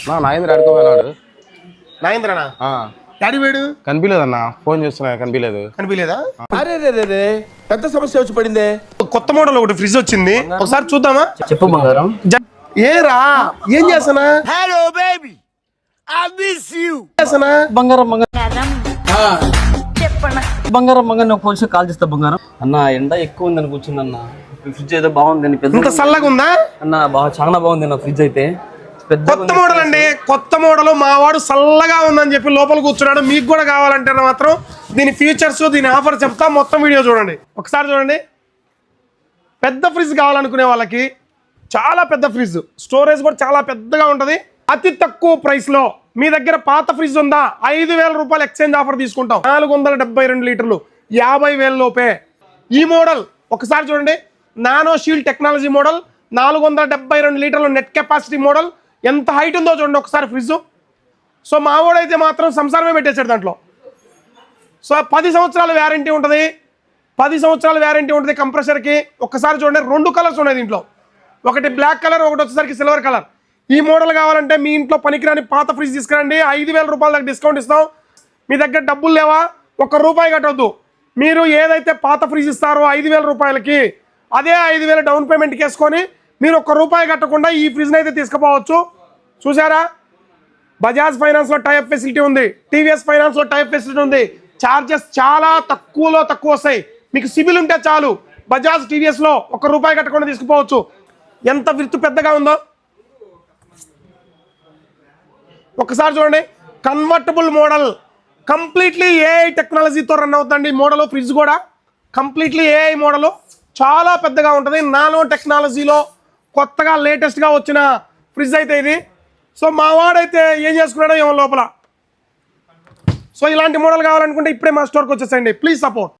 Nagendra ఆడుకోపోయినాడు. నాగేంద్రనా daddy వేడు కనిపించలేదన్నా, phone చేస్తున్నా కనిపించలేదు. కనిపించలేదా? అరే రే రే రే పెద్ద సమస్య వచ్చి పడిందే. కొత్త మోడల్ ఒకటి ఫ్రిడ్జ్ వచ్చింది, ఒకసారి చూద్దామా? చెప్పు బంగారం. ఏరా ఏం చేస్తానా? Hello baby I miss you. చేస్తానా? బంగారం బంగారం నువ్వు కొంచెం కాల్ చేస్తా బంగారం. అన్న ఎండ ఎక్కువ ఉందని కూర్చుందన్న. ఫ్రిడ్జ్ అయితే బాగుంది, ఇంత చల్లగా ఉందా అన్న? చాలా బాగుంది అన్న ఫ్రిడ్జ్ అయితే. కొత్త మోడల్ అండి, కొత్త మోడల్. మావాడు చల్లగా ఉందని చెప్పి లోపల కూర్చున్నాడు. మీకు కూడా కావాలంటే మాత్రం దీని ఫీచర్స్, దీని ఆఫర్ చెప్తా. మొత్తం వీడియో చూడండి, ఒకసారి చూడండి. పెద్ద ఫ్రిడ్జ్ కావాలనుకునే వాళ్ళకి చాలా పెద్ద ఫ్రిడ్జ్, స్టోరేజ్ కూడా చాలా పెద్దగా ఉంటుంది. అతి తక్కువ ప్రైస్ లో మీ దగ్గర పాత ఫ్రిడ్జ్ ఉందా, 5,000 రూపాయలు ఎక్స్చేంజ్ ఆఫర్ తీసుకుంటాం. 472 లీటర్లు 50,000 లోపే. ఈ మోడల్ ఒకసారి చూడండి, నానో షీల్డ్ టెక్నాలజీ మోడల్, 472 లీటర్లు నెట్ కెపాసిటీ మోడల్. ఎంత హైట్ ఉందో చూడండి ఒకసారి ఫ్రిడ్జ్. సో మావాడైతే మాత్రం సంసారమే పెట్టేశాడు దాంట్లో. సో 10 సంవత్సరాల వ్యారంటీ ఉంటుంది, 10 సంవత్సరాల వ్యారంటీ ఉంటుంది కంప్రెసర్కి. ఒక్కసారి చూడండి, 2 కలర్స్ ఉన్నాయి దీంట్లో, ఒకటి బ్లాక్ కలర్, ఒకటి వచ్చేసరికి సిల్వర్ కలర్. ఈ మోడల్ కావాలంటే మీ ఇంట్లో పనికిరాని పాత ఫ్రిడ్జ్ తీసుకురండి, 5,000 రూపాయల దాకా డిస్కౌంట్ ఇస్తాం. మీ దగ్గర డబ్బులు లేవా, ₹1 కట్టవద్దు. మీరు ఏదైతే పాత ఫ్రిడ్జ్ ఇస్తారో 5,000 రూపాయలకి, అదే 5,000 డౌన్ పేమెంట్కి వేసుకొని మీరు ₹1 కట్టకుండా ఈ ఫ్రిడ్జ్ని అయితే తీసుకుపోవచ్చు. చూసారా? బజాజ్ ఫైనాన్స్లో టైప్ ఫెసిలిటీ ఉంది, టీవీఎస్ ఫైనాన్స్లో టైప్ ఫెసిలిటీ ఉంది. ఛార్జెస్ చాలా తక్కువ వస్తాయి. మీకు సిబిల్ ఉంటే చాలు, బజాజ్ టీవీఎస్లో ₹1 కట్టకుండా తీసుకుపోవచ్చు. ఎంత విర్తు పెద్దగా ఉందో ఒకసారి చూడండి. కన్వర్టబుల్ మోడల్, కంప్లీట్లీ ఏఐ టెక్నాలజీతో రన్ అవుతుంది మోడల్. ఫ్రిడ్జ్ కూడా కంప్లీట్లీ ఏఐ మోడల్, చాలా పెద్దగా ఉంటుంది. నానో టెక్నాలజీలో కొత్తగా లేటెస్ట్గా వచ్చిన ఫ్రిడ్జ్ అయితే ఇది. సో మావాడైతే ఏం చేసుకున్నాడో ఏమో లోపల. సో ఇలాంటి మోడల్ కావాలనుకుంటే ఇప్పుడే మా స్టోర్కి వచ్చేసేయండి. Please support.